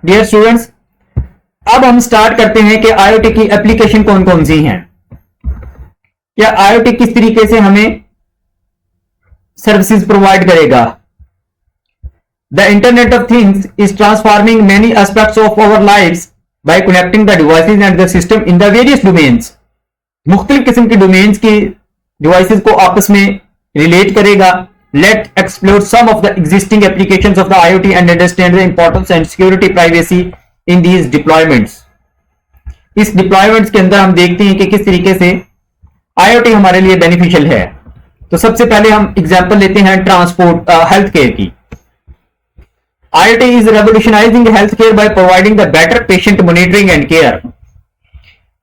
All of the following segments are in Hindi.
डियर स्टूडेंट्स, अब हम स्टार्ट करते हैं कि आईओटी की एप्लीकेशन कौन कौन सी हैं, या आईओटी किस तरीके से हमें सर्विसेज प्रोवाइड करेगा। The internet of things is transforming many aspects of our lives by connecting the devices and the system in the various domains. मुख्तलिफ किस्म के डोमेन्स की डिवाइसेज को आपस में रिलेट करेगा। Let explore some of the existing applications of the IoT and understand the importance and security privacy in these deployments. इस डिप्लॉयमेंट्स के अंदर हम देखते हैं कि किस तरीके से आईओटी हमारे लिए बेनिफिशियल है। तो सबसे पहले हम एग्जांपल लेते हैं ट्रांसपोर्ट हेल्थ केयर की। IoT is revolutionising health care by providing the better patient monitoring and care.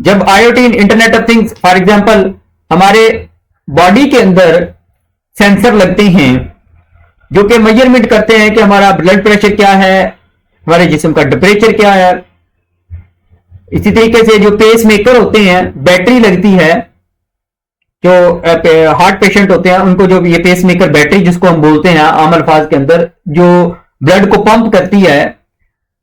जब IoT internet of things, for example हमारे बॉडी के अंदर सेंसर लगते हैं जो कि मेजरमेंट करते हैं कि हमारा ब्लड प्रेशर क्या है, हमारे जिस्म का टेम्परेचर क्या है। इसी तरीके से जो पेस मेकर होते हैं, बैटरी लगती है, जो हार्ट पेशेंट होते हैं उनको जो ये पेस मेकर बैटरी जिसको हम बोलते हैं आम अल्फाज के अंदर, जो ब्लड को पंप करती है।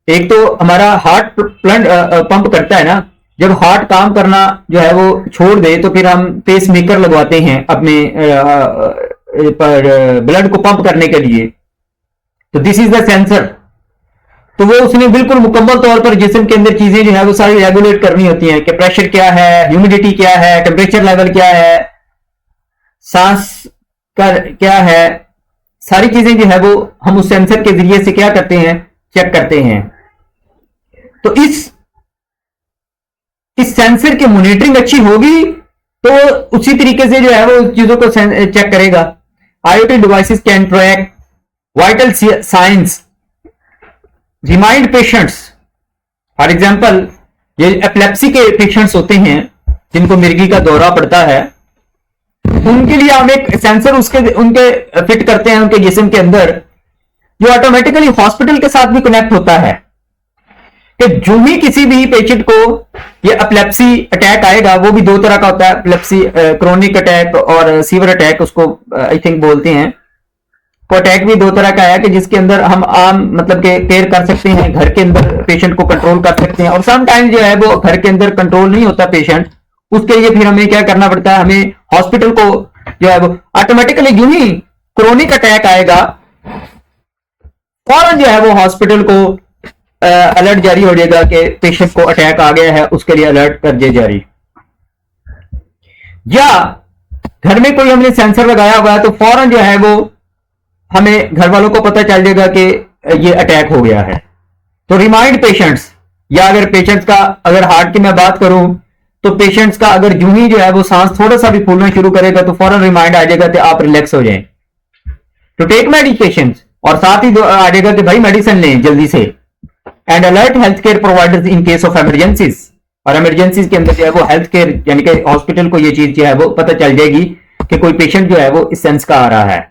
एक तो हमारा हार्ट ब्लड पंप करता है ना, जब हार्ट काम करना जो है वो छोड़ दे तो फिर हम पेस मेकर लगवाते हैं अपने पर ब्लड को पंप करने के लिए। तो दिस इज द सेंसर। तो वो उसने बिल्कुल मुकम्मल तौर पर जिस्म के अंदर चीजें जो है वो सारी रेगुलेट करनी होती हैं कि प्रेशर क्या है, ह्यूमिडिटी क्या है, टेम्परेचर लेवल क्या है, सांस का क्या है, सारी चीजें जो है वो हम उस सेंसर के जरिए से क्या करते हैं, चेक करते हैं। तो इस सेंसर की मॉनिटरिंग अच्छी होगी तो उसी तरीके से जो है वो चीजों को चेक करेगा। IoT devices can track vital science, remind patients. For example ये एपिलेप्सी के पेशेंट्स होते हैं जिनको मिर्गी का दौरा पड़ता है, उनके लिए हम एक सेंसर उनके फिट करते हैं उनके जिस्म के अंदर, जो ऑटोमेटिकली हॉस्पिटल के साथ भी कनेक्ट होता है कि जो ही किसी भी पेशेंट को ये एपिलेप्सी अटैक आएगा, वो भी दो तरह का होता है, एपिलेप्सी क्रोनिक अटैक और सीवर अटैक उसको आई थिंक बोलते हैं। तो अटैक भी दो तरह का है कि जिसके अंदर हम आम मतलब के केयर कर सकते हैं, घर के अंदर पेशेंट को कंट्रोल कर सकते हैं, और समटाइम जो है वो घर के अंदर कंट्रोल नहीं होता पेशेंट, उसके लिए फिर हमें क्या करना पड़ता है, हमें हॉस्पिटल को जो है वो ऑटोमेटिकली यूं ही क्रोनिक अटैक आएगा फौरन जो है वो हॉस्पिटल को अलर्ट जारी हो जाएगा कि पेशेंट को अटैक आ गया है, उसके लिए अलर्ट कर दिया जारी। या घर में कोई हमने सेंसर लगाया हुआ है तो फौरन जो है वो हमें घर वालों को पता चल जाएगा कि ये अटैक हो गया है। तो रिमाइंड पेशेंट्स, या अगर पेशेंट्स का अगर हार्ट की मैं बात करूं तो पेशेंट्स का अगर यूं ही जो है वो सांस थोड़ा सा भी फूलना शुरू करेगा तो फौरन रिमाइंड आ जाएगा कि आप रिलैक्स हो जाएं, तो टेक मेडिकेशन, और साथ ही आ जाएगा कि भाई मेडिसिन लें जल्दी से। And alert health care providers in case of emergencies, और इमरजेंसीज के अंदर जो है वो हेल्थ केयर यानी कि हॉस्पिटल को ये चीज जो है वो पता चल जाएगी कि कोई पेशेंट जो है वो इस सेंस का आ रहा है।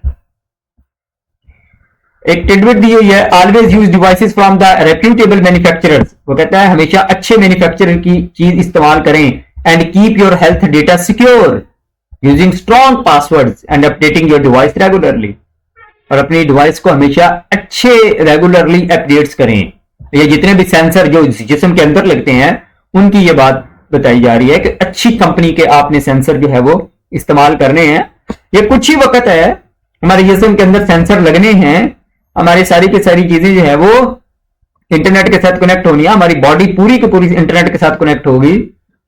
एक टिडबिट दी हुई है, always use devices from the reputable manufacturers. वो कहता है हमेशा अच्छे मैन्युफैक्चरर की चीज इस्तेमाल करें। And keep your health data secure using strong passwords and updating your device regularly, और अपनी डिवाइस को हमेशा अच्छे रेगुलरली अपडेट्स करें। ये जितने भी सेंसर जो जिस्म के अंदर लगते हैं उनकी ये बात बताई जा रही है कि अच्छी कंपनी के आपने सेंसर जो है वो इस्तेमाल करने हैं। ये कुछ ही वक्त है हमारे जिस्म के अंदर सेंसर लगने हैं, हमारी सारी की सारी चीजें जो है वो इंटरनेट के साथ कनेक्ट होनी है, हमारी बॉडी पूरी की पूरी इंटरनेट के साथ कनेक्ट होगी,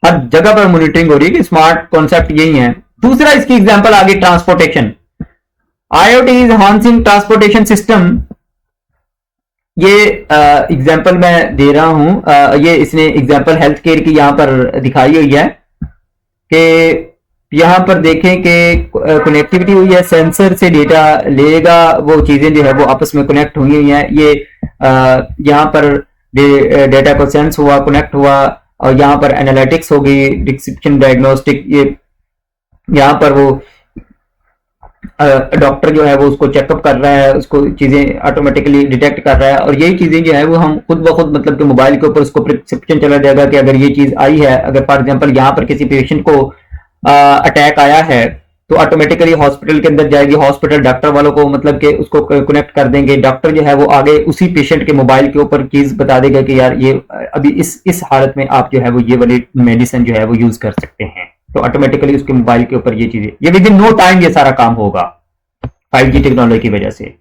हर जगह पर मॉनिटरिंग हो रही है। स्मार्ट कॉन्सेप्ट यही है। दूसरा इसकी एग्जांपल आगे transportation. IoT is enhancing transportation system. ये एग्जांपल मैं दे रहा हूं, ये इसने एग्जांपल हेल्थ केयर की यहां पर दिखाई हुई है कि यहां पर देखें कि कनेक्टिविटी हुई है, सेंसर से डेटा लेगा, वो चीजें जो है वो आपस में कनेक्ट हुई हुई हैं। ये यहां पर डेटा को सेंस हुआ, कनेक्ट हुआ, और यहां पर एनालिटिक्स होगी, डिस्क्रिप्शन डायग्नोस्टिक, ये यहां पर वो डॉक्टर जो है वो उसको चेकअप कर रहा है, उसको चीजें ऑटोमेटिकली डिटेक्ट कर रहा है, और यही चीजें जो है वो हम खुद ब खुद मतलब कि मोबाइल के ऊपर उसको प्रिस्क्रिप्शन चला जाएगा कि अगर ये चीज आई है, अगर फॉर एग्जांपल यहाँ पर किसी पेशेंट को अटैक आया है तो ऑटोमेटिकली हॉस्पिटल के अंदर जाएगी, हॉस्पिटल डॉक्टर वालों को मतलब कि उसको कनेक्ट कर देंगे, डॉक्टर जो है वो आगे उसी पेशेंट के मोबाइल के ऊपर चीज बता देगा कि यार ये अभी इस हालत में आप जो है वो ये वाली मेडिसिन जो है वो यूज कर सकते हैं। तो ऑटोमेटिकली उसके मोबाइल के ऊपर ये चीजें, ये विद इन नो टाइम ये सारा काम होगा 5G टेक्नोलॉजी की वजह से।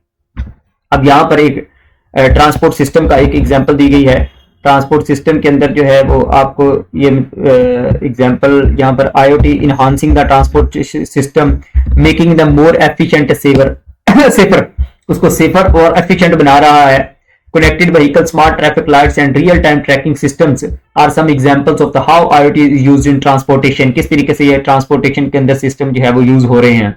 अब यहाँ पर एक ट्रांसपोर्ट सिस्टम का एक एग्जांपल दी गई है। ट्रांसपोर्ट सिस्टम के अंदर जो है वो आपको ये एग्जांपल यहाँ पर IoT enhancing the transport system making the more efficient safer उसको सेफर और एफिशिएंट बना रहा है। Connected vehicle, smart traffic lights and real time tracking systems are some examples of the how IoT is used in transportation. किस तरीके से ये ट्रांसपोर्टेशन के अंदर सिस्टम जो है वो यूज हो रहे हैं।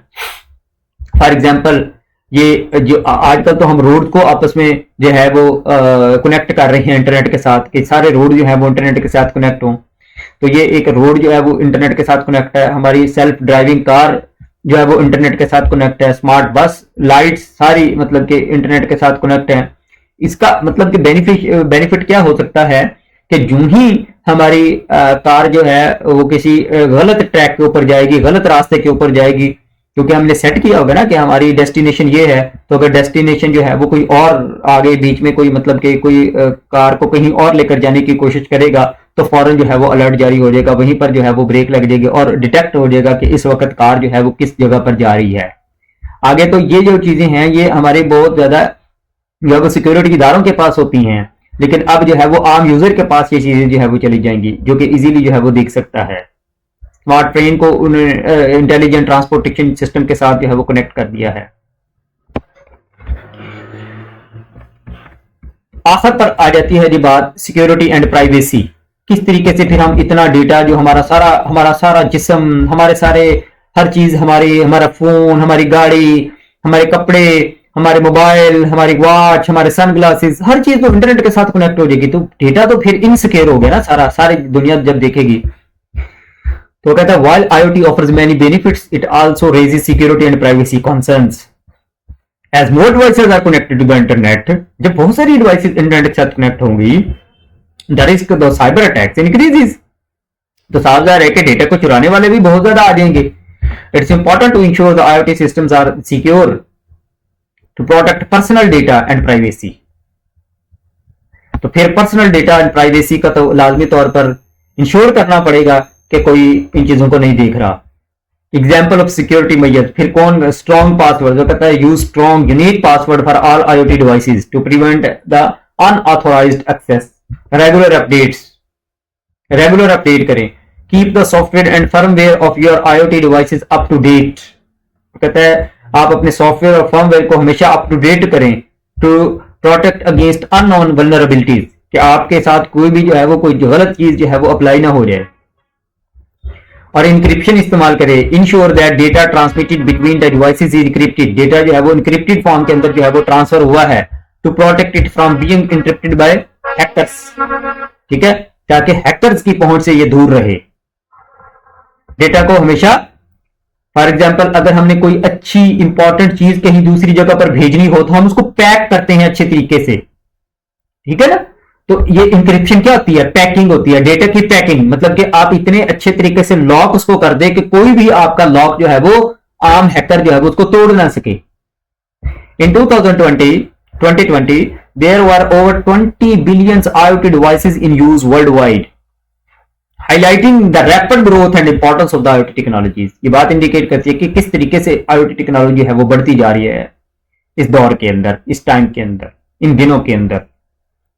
फॉर एग्जाम्पल ये जो आजकल तो हम रोड को आपस में जो है वो कनेक्ट कर रहे हैं इंटरनेट के साथ, कि सारे रोड जो है वो इंटरनेट के साथ कनेक्ट हों। तो ये एक रोड जो है वो इंटरनेट के साथ कनेक्ट है। हमारी सेल्फ ड्राइविंग कार जो है वो इंटरनेट के साथ कनेक्ट है। स्मार्ट बस, लाइट्स सारी मतलब कि इंटरनेट के साथ कनेक्ट है। इसका मतलब कि बेनिफिट क्या हो सकता है कि जो ही हमारी कार जो है वो किसी गलत ट्रैक के ऊपर जाएगी, गलत रास्ते के ऊपर जाएगी, क्योंकि हमने सेट किया होगा ना कि हमारी डेस्टिनेशन ये है, तो अगर डेस्टिनेशन जो है वो कोई और आगे बीच में कोई मतलब कि कोई कार को कहीं और लेकर जाने की कोशिश करेगा तो फौरन जो है वो अलर्ट जारी हो जाएगा, वहीं पर जो है वो ब्रेक लग जाएगी और डिटेक्ट हो जाएगा कि इस वक्त कार जो है वो किस जगह पर जा रही है आगे। तो ये जो चीजें हैं ये हमारे बहुत ज्यादा जो है वो सिक्योरिटी इदारों के पास होती हैं, लेकिन अब जो है वो आम यूजर के पास ये चीजें जो है वो चली जाएंगी, जो कि इजीली जो है वो देख सकता है। स्मार्ट ट्रेन को इंटेलिजेंट ट्रांसपोर्टेशन सिस्टम के साथ जो है वो कनेक्ट कर दिया है। आखिर पर आ जाती है जी बात सिक्योरिटी एंड प्राइवेसी। किस तरीके से फिर हम इतना डेटा जो हमारा सारा जिस्म, हमारे सारे हर चीज, हमारा फोन, हमारी गाड़ी, हमारे कपड़े, हमारे मोबाइल, हमारी वॉच, हमारे सनग्लासेस, हर चीज तो इंटरनेट के साथ कनेक्ट हो जाएगी, तो डेटा तो फिर इनसिक्योर हो गया ना सारी दुनिया जब देखेगी। तो कहता है while IoT offers many benefits, it also raises security and privacy concerns. As more devices are connected to the internet, जब बहुत सारी डिवाइसेस इंटरनेट के साथ कनेक्ट होंगी, the risk of cyber attacks increases. तो सावधान रह के डेटा को चुराने वाले भी बहुत ज्यादा आ जाएंगे। It's important to ensure the IoT systems are secure to protect personal data and privacy. तो फिर पर्सनल डेटा एंड प्राइवेसी का तो लाजमी तौर पर इंश्योर करना पड़ेगा कि कोई इन चीजों को नहीं देख रहा। एग्जाम्पल ऑफ सिक्योरिटी मेजर, फिर कौन, स्ट्रॉन्ग पासवर्ड, जो कहता है use strong unique password for all IoT devices to prevent the unauthorised access. Regular update करें। Keep the software and firmware of your IoT devices up to date. कहता है आप अपने सॉफ्टवेयर और फर्मवेयर को हमेशा अप टू डेट करें to protect against unknown vulnerabilities, कि आपके साथ कोई भी जो है वो कोई गलत चीज जो है वो अप्लाई ना हो जाए। और इंक्रिप्शन इस्तेमाल करें। Ensure that data transmitted between the devices is encrypted, data जो है वो इंक्रिप्टेड फॉर्म के अंदर जो है वो ट्रांसफर हुआ है, to protect it from being interrupted by hackers, ठीक है, ताकि हैकर्स की पहुंच से ये दूर रहे। डेटा को हमेशा, फॉर एग्जाम्पल अगर हमने कोई अच्छी इंपॉर्टेंट चीज कहीं दूसरी जगह पर भेजनी हो तो हम उसको पैक करते हैं अच्छे तरीके से, ठीक है ना। तो ये इंक्रिप्शन क्या होती है, पैकिंग होती है, डेटा की पैकिंग, मतलब कि आप इतने अच्छे तरीके से लॉक उसको कर दे कि कोई भी आपका लॉक जो है वो आम हैकर जो है वो उसको तोड़ ना सके। इन 2020 there were over 20 billion IoT devices in use worldwide, highlighting the rapid growth and importance of the IoT technologies। ये बात इंडिकेट करती है कि किस तरीके से IoT टेक्नोलॉजी है वो बढ़ती जा रही है इस दौर के अंदर, इस टाइम के अंदर, इन दिनों के अंदर।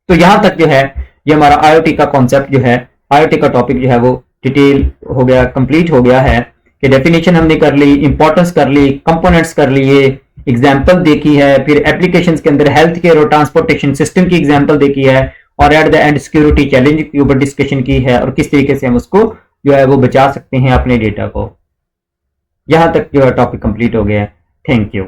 तो यहां तक जो है ये हमारा IoT का कॉन्सेप्ट जो है, IoT का टॉपिक जो है वो डिटेल हो गया, कंप्लीट हो गया है, कि डेफिनेशन हमने कर ली, इंपॉर्टेंस कर ली, कंपोनेंट्स कर लिए, एग्जाम्पल देखी है, फिर एप्लीकेशंस के अंदर हेल्थ केयर और ट्रांसपोर्टेशन सिस्टम की एग्जाम्पल देखी है, और at the end security challenge के ऊपर डिस्कशन की है और किस तरीके से हम उसको जो है वो बचा सकते हैं अपने डेटा को। यहां तक जो है टॉपिक कंप्लीट हो गया है। Thank you.